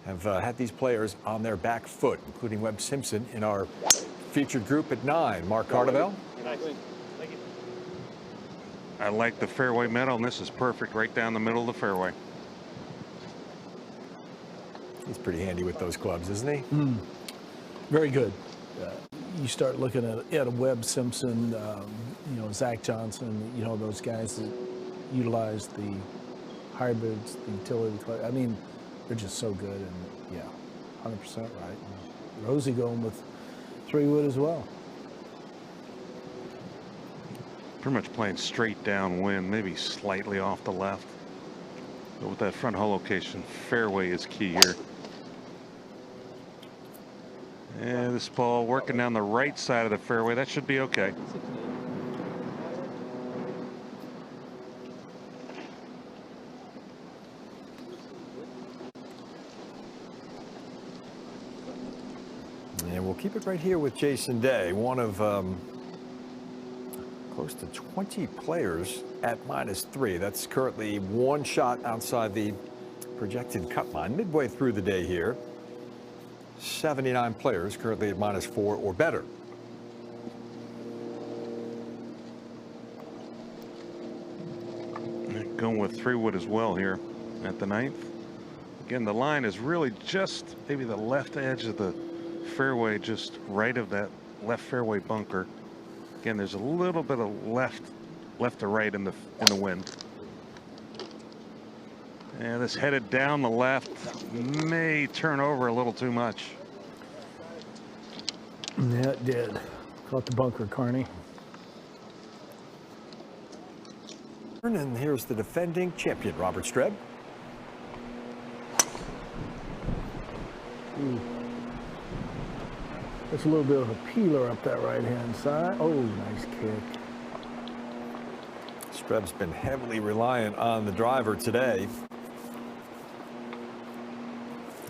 have had these players on their back foot, including Webb Simpson in our featured group at 9. Mark Cardavell. I like the fairway metal, and this is perfect right down the middle of the fairway. He's pretty handy with those clubs, isn't he? Very good. You start looking at a Webb Simpson, you know, Zach Johnson, you know, those guys that utilize the hybrids, the utility club. I mean, they're just so good, and yeah, 100% right. And Rosie going with 3-wood as well. Pretty much playing straight downwind, maybe slightly off the left. But with that front hole location, fairway is key here. And this ball working down the right side of the fairway, that should be okay. And we'll keep it right here with Jason Day, one of close to 20 players at -3. That's currently one shot outside the projected cut line. Midway through the day here, 79 players currently at -4 or better. Going with 3-wood as well here at the 9th. Again, the line is really just maybe the left edge of the fairway, just right of that left fairway bunker. Again, there's a little bit of left to right in the wind. And this headed down the left, may turn over a little too much. Yeah, it did. Caught the bunker, Carney. And here's the defending champion, Robert Streb. That's a little bit of a peeler up that right-hand side. Oh, nice kick. Streb's been heavily reliant on the driver today.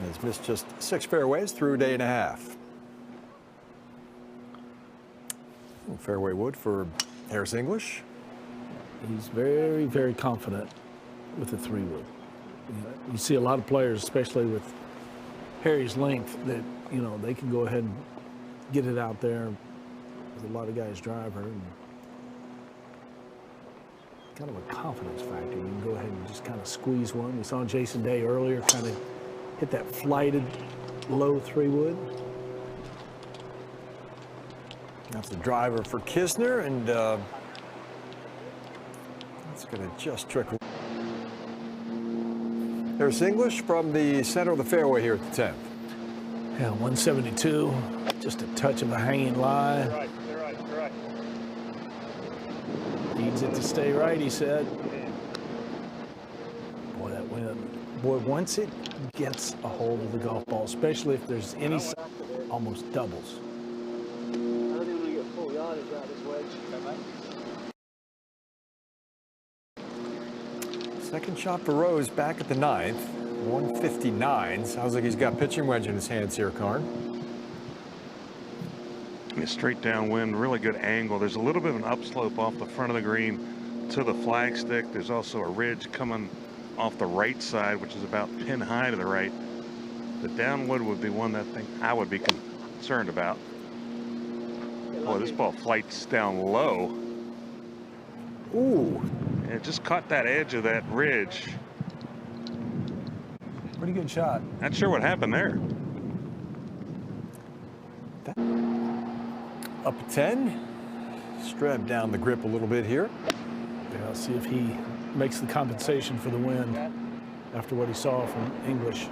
He's missed just 6 fairways through a day and a half. Fairway wood for Harris English. He's very, very confident with the 3-wood. You see a lot of players, especially with Harry's length, that, you know, they can go ahead and get it out there with a lot of guys' driver. And kind of a confidence factor. You can go ahead and just kind of squeeze one. We saw Jason Day earlier kind of hit that flighted low 3-wood. That's a driver for Kisner, and that's going to just trickle. There's English from the center of the fairway here at the 10th. Yeah, 172, just a touch of a hanging lie. You're right. Needs it to stay right, he said. Boy, that wind. Boy, once it gets a hold of the golf ball, especially if there's any, almost doubles. Second shot for Rose back at the 9th. 159. Sounds like he's got pitching wedge in his hands here, Karn. Straight downwind, really good angle. There's a little bit of an upslope off the front of the green to the flagstick. There's also a ridge coming off the right side, which is about pin high to the right. The downwood would be one that thing I would be concerned about. Boy, this ball flights down low. Ooh. And it just caught that edge of that ridge. Pretty good shot. Not sure what happened there. Up at 10. Streb down the grip a little bit here. Yeah, I'll see if he makes the compensation for the wind after what he saw from English.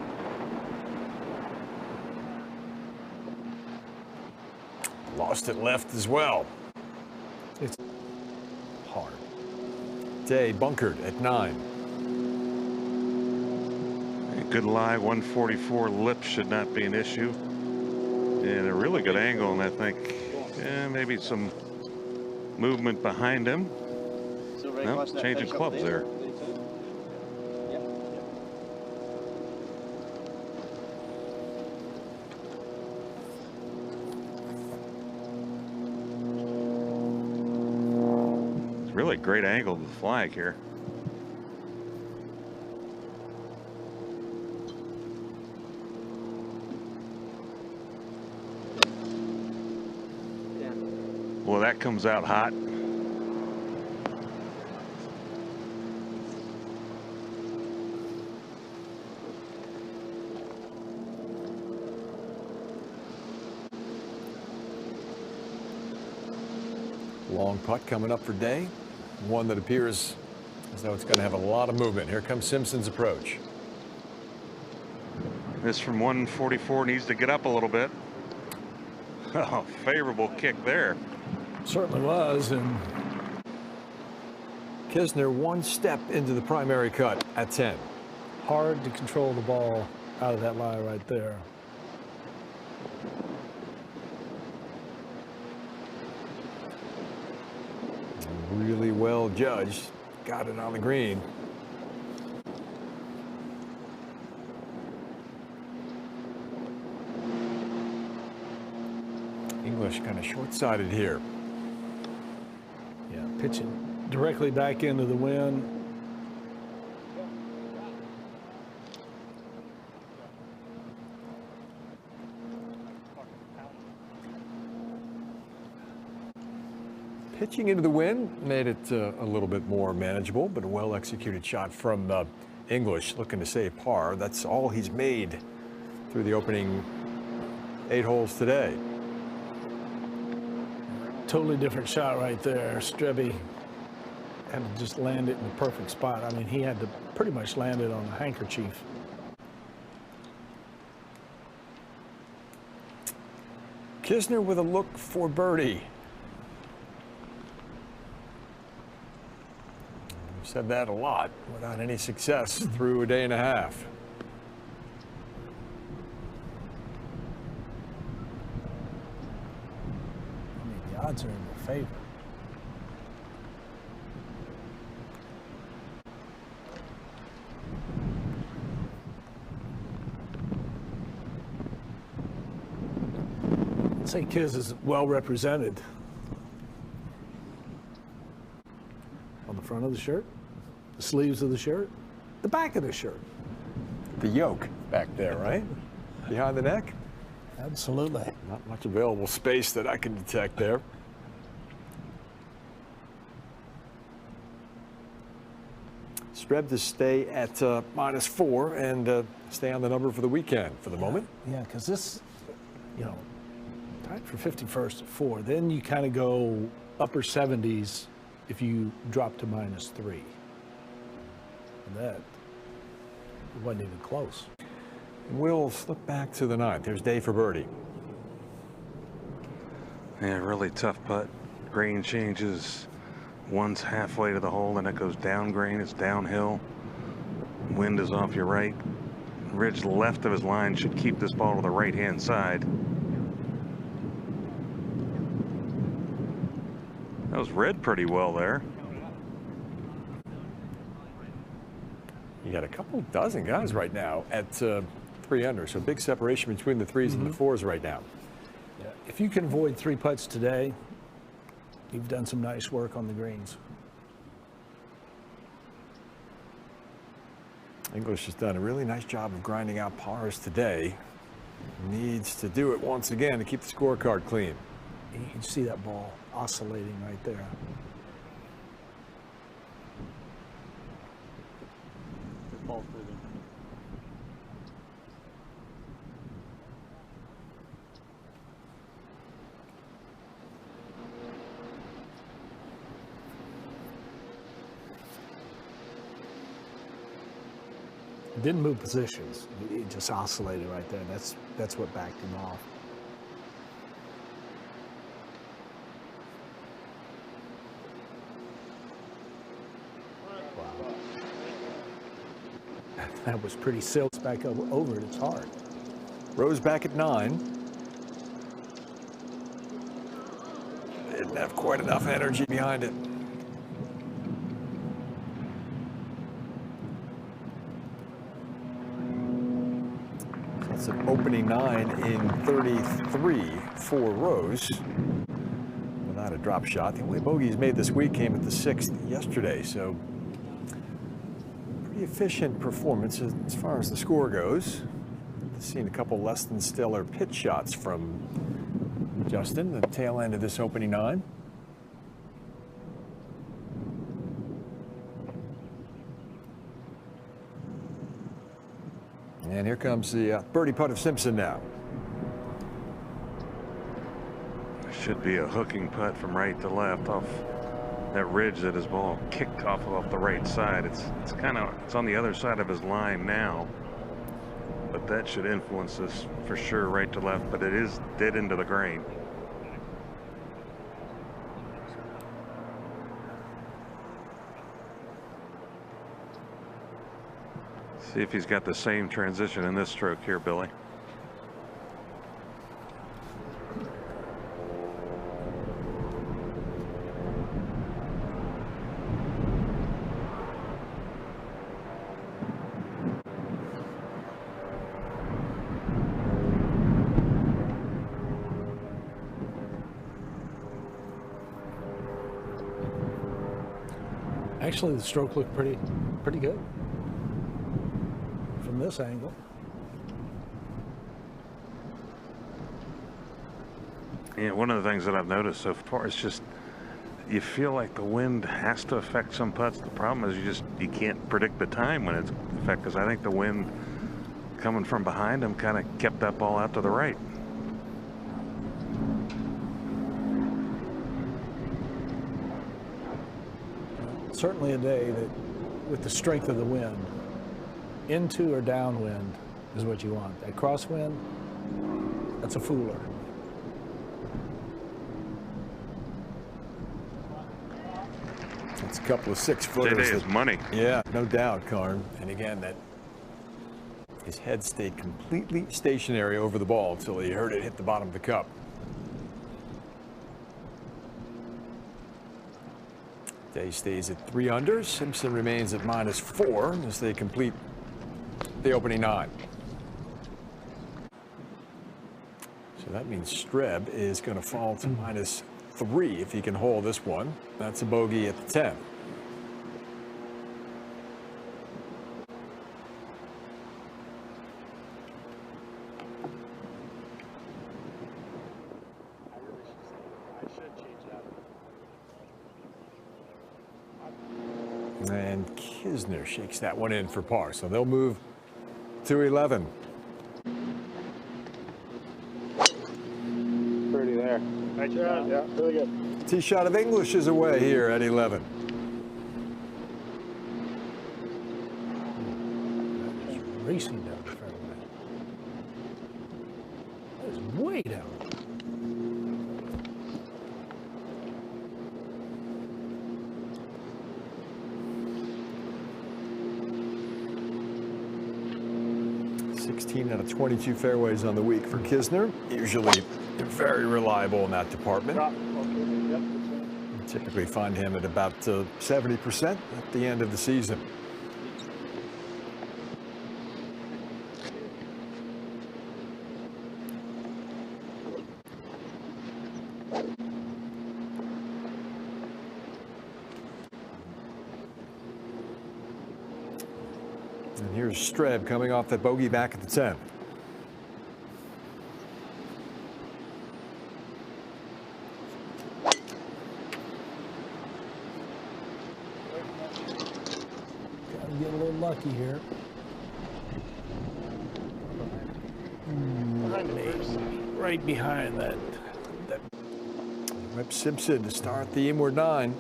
Lost it left as well. It's hard. Day bunkered at 9. Good lie, 144 lip should not be an issue. And a really good angle, and I think maybe some movement behind him. No, changing clubs there. It's really a great angle to the flag here. Well, that comes out hot. Long putt coming up for Day. One that appears as though it's going to have a lot of movement. Here comes Simpson's approach. This from 144 needs to get up a little bit. Oh, favorable kick there. Certainly was. And Kisner one step into the primary cut at 10. hard to control the ball out of that lie right there. Really well judged. Got it on the green. English kind of short-sided here. Yeah, pitching directly back into the wind. Pitching into the wind made it a little bit more manageable, but a well-executed shot from English, looking to save par. That's all he's made through the opening 8 holes today. Totally different shot right there. Strebe had to just land it in the perfect spot. I mean, he had to pretty much land it on a handkerchief. Kisner with a look for birdie. We've said that a lot without any success through a day and a half. I mean, the odds are in their favor. St. Kitts is well represented on the front of the shirt, the sleeves of the shirt, the back of the shirt. The yoke back there, right? Behind the neck? Absolutely. Not much available space that I can detect there. Streb to stay at -4 and stay on the number for the weekend for the moment. Yeah, because this, you know, tied for 51st at 4. Then you kind of go upper 70s if you drop to -3. And that wasn't even close. We'll slip back to the 9th. There's Day for birdie. Yeah, really tough putt. Green changes. One's halfway to the hole, and it goes down green. It's downhill. Wind is off your right. Ridge left of his line should keep this ball to the right-hand side. That was read pretty well there. You got a couple dozen guys right now at 3 under, so big separation between the 3s and the 4s right now. Yeah. If you can avoid 3 putts today, you've done some nice work on the greens. English has done a really nice job of grinding out pars today. Needs to do it once again to keep the scorecard clean. You can see that ball oscillating right there. Didn't move positions. He just oscillated right there. That's what backed him off. Wow. That was pretty silk. Back over it. It's hard. Rose back at 9. Didn't have quite enough energy behind it. That's an opening 9 in 33 for Rose. Without a drop shot. The only bogey he's made this week came at the 6th yesterday, so pretty efficient performance as far as the score goes. Seen a couple less than stellar pitch shots from Justin, the tail end of this opening 9. And here comes the birdie putt of Simpson now. Should be a hooking putt from right to left off that ridge that his ball kicked off the right side. It's on the other side of his line now, but that should influence this for sure, right to left. But it is dead into the grain. See if he's got the same transition in this stroke here, Billy. Actually, the stroke looked pretty good from this angle. Yeah, one of the things that I've noticed so far is just you feel like the wind has to affect some putts. The problem is you can't predict the time when it's affected, because I think the wind coming from behind him kind of kept that ball out to the right. Certainly a day that, with the strength of the wind, into or downwind is what you want. That crosswind, that's a fooler. It's a couple of 6-footers. Today is money. Yeah, no doubt, Karn. And again, that his head stayed completely stationary over the ball until he heard it hit the bottom of the cup. Day stays at 3 under. Simpson remains at -4 as they complete the opening 9. So that means Streb is going to fall to -3 if he can hold this one. That's a bogey at the 10. And Kisner shakes that one in for par, so they'll move to 11. Pretty there. Nice shot. Yeah, really good. Tee shot of English is away here at 11. That is racing down the fairway. That is way down. Out of 22 fairways on the week for Kisner. Usually very reliable in that department. You typically find him at about 70% at the end of the season. And here's Streb coming off that bogey back at the 10. Gotta get a little lucky here. Right behind that. Webb Simpson to start the inward 9.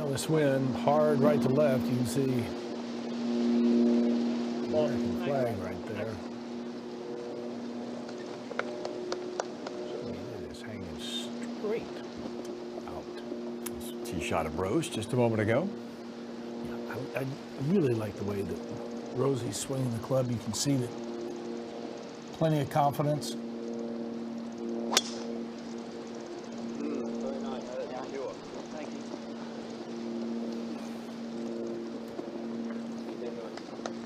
This wind hard right to left, you can see American flag right there. It is hanging straight out. Tee shot of Rose just a moment ago. I really like the way that Rosie's swinging the club. You can see that plenty of confidence.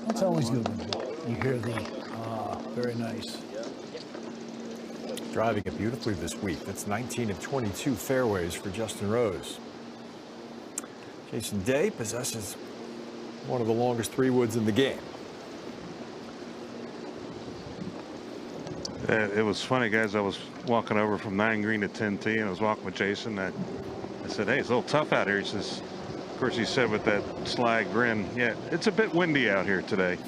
It's always good when you hear the, very nice. Driving it beautifully this week. That's 19 of 22 fairways for Justin Rose. Jason Day possesses one of the longest 3-woods in the game. It was funny, guys. I was walking over from 9 green to 10 tee, and I was walking with Jason. I said, "Hey, it's a little tough out here." He says, Of course, he said with that sly grin, yeah, it's a bit windy out here today.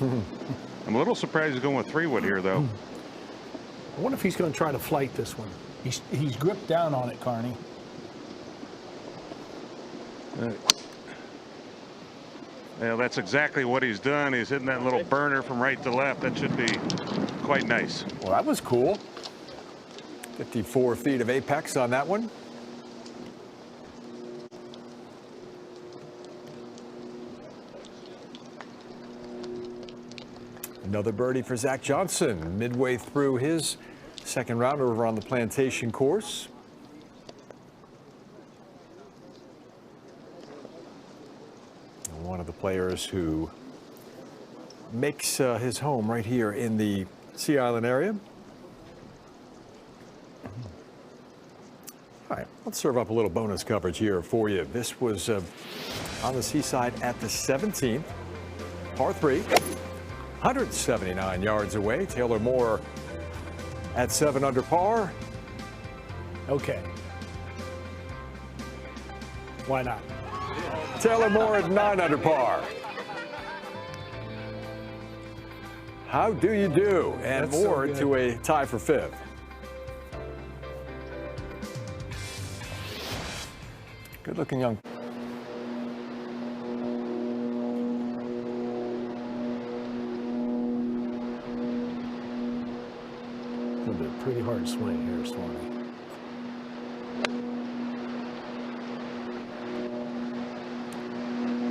I'm a little surprised he's going with 3-wood here, though. I wonder if he's going to try to flight this one. He's gripped down on it, Carney. Yeah, that's exactly what he's done. He's hitting that little burner from right to left. That should be quite nice. Well, that was cool. 54 feet of apex on that one. Another birdie for Zach Johnson midway through his second round over on the Plantation course. And one of the players who makes his home right here in the Sea Island area. All right, let's serve up a little bonus coverage here for you. This was on the Seaside at the 17th, par 3. 179 yards away. Taylor Moore at 7 under par. Okay. Why not? Taylor Moore at 9 under par. How do you do? And That's Moore so good. to a tie for 5th. Good looking young. It'll be a pretty hard swing here, Swanee.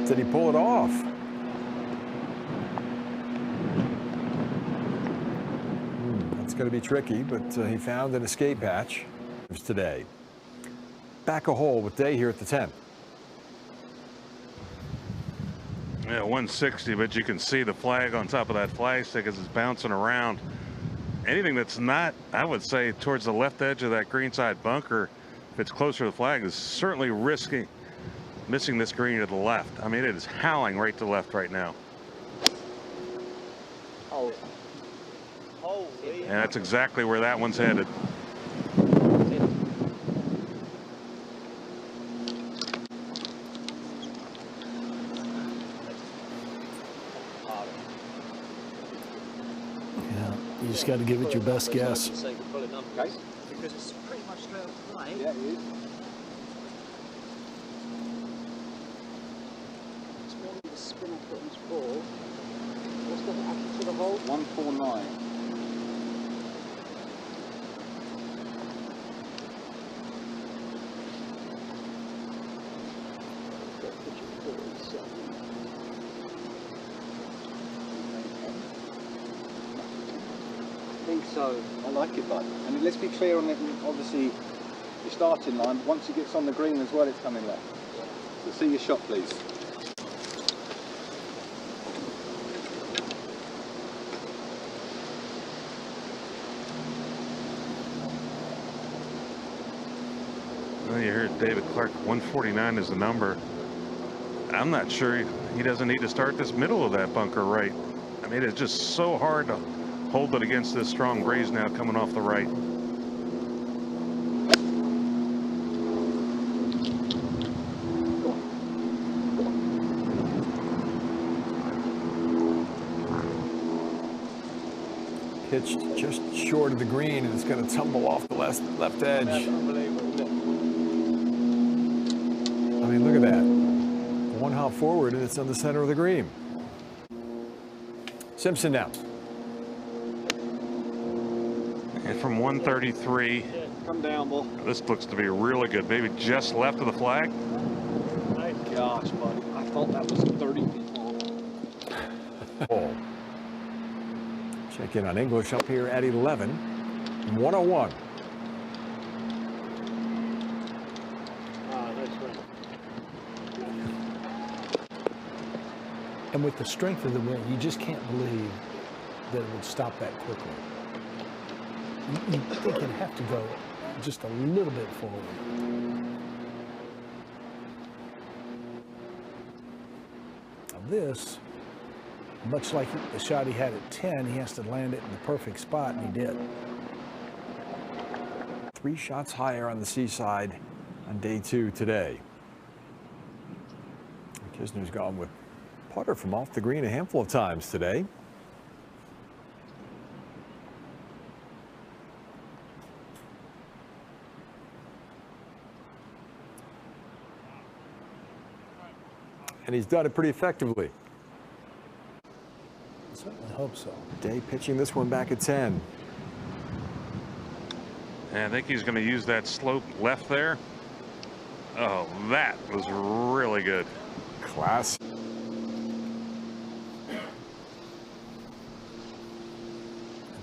Did he pull it off? That's going to be tricky, but he found an escape hatch today. Back a hole with Day here at the 10th. Yeah, 160, but you can see the flag on top of that flag stick as it's bouncing around. Anything that's not, I would say, towards the left edge of that greenside bunker, if it's closer to the flag, is certainly risking missing this green to the left. I mean, it is howling right to left right now. And that's exactly where that one's headed. You just got to give it your best guess. Because it's pretty much straight up the line. Yeah, it is. It's more than the spinner buttons ball. What's the actual to the hole? 149. I think so. I like it, bud. And let's be clear on it. Obviously, your starting line. Once it gets on the green as well, it's coming left. So see your shot, please. Well, you heard David Clark, 149 is the number. I'm not sure he doesn't need to start this middle of that bunker right. I mean, it's just so hard to hold it against this strong breeze now coming off the right. Pitched just short of the green, and it's going to tumble off the left edge. That's unbelievable, isn't it? I mean, look at that. One hop forward, and it's on the center of the green. Simpson now. And from 133, Come down, ball. this looks to be really good. Maybe just left of the flag. My gosh, buddy. I thought that was 30 before. Ball. Check in on English up here at 11. 101. Nice swing. And with the strength of the wind, you just can't believe that it would stop that quickly. You think it'd have to go just a little bit forward. Now this, much like the shot he had at 10, he has to land it in the perfect spot, and he did. 3 shots higher on the Seaside on day 2 today. Kisner's gone with putter from off the green a handful of times today. And he's done it pretty effectively. Certainly hope so. Day pitching this one back at 10. And I think he's going to use that slope left there. Oh, that was really good. Class.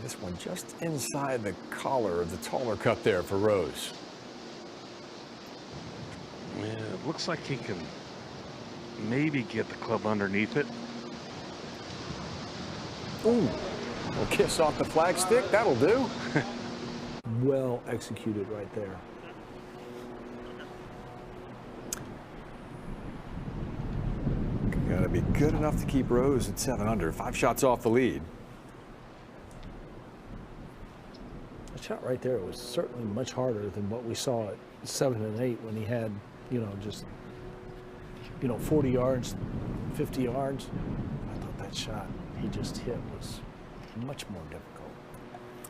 This one just inside the collar of the taller cut there for Rose. Yeah, it looks like he can maybe get the club underneath it. Ooh, a kiss off the flagstick, that'll do. Well executed right there. Gotta be good enough to keep Rose at 7 under, 5 shots off the lead. That shot right there was certainly much harder than what we saw at 7 and 8 when he had, just, 40 yards, 50 yards. I thought that shot he just hit was much more difficult.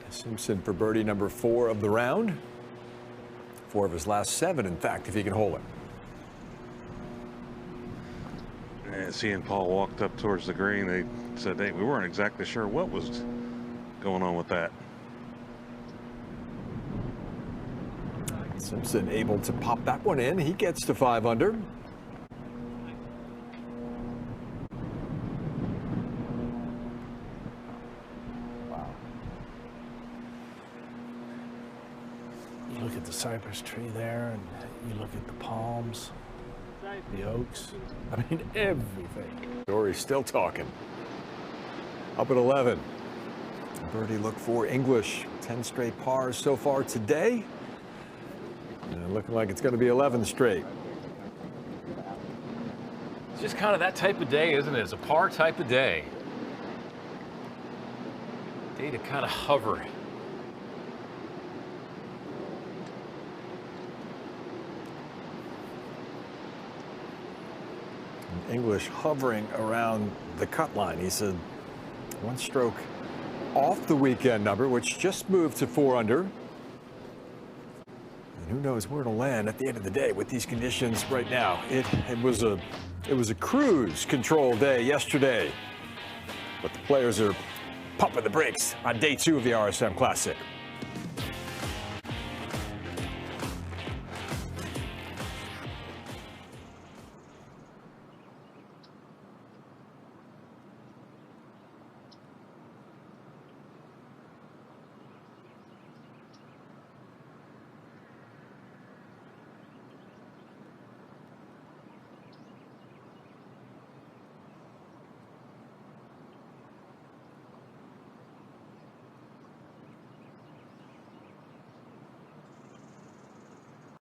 Simpson for birdie number 4 of the round. 4 of his last 7, in fact, if he can hold it. As he and Paul walked up towards the green, they said, hey, we weren't exactly sure what was going on with that. Simpson able to pop that one in. He gets to 5 under. Wow. You look at the cypress tree there, and you look at the palms, the oaks. I mean, everything. Dory's still talking. Up at 11. Birdie look for English. 10 straight pars so far today. And looking like it's going to be 11 straight. It's just kind of that type of day, isn't it? It's a par type of day. Day to kind of hover. English hovering around the cut line. He's a 1 stroke off the weekend number, which just moved to 4 under. And who knows where it'll land at the end of the day with these conditions right now. It was a cruise control day yesterday, but the players are pumping the brakes on day 2 of the RSM Classic.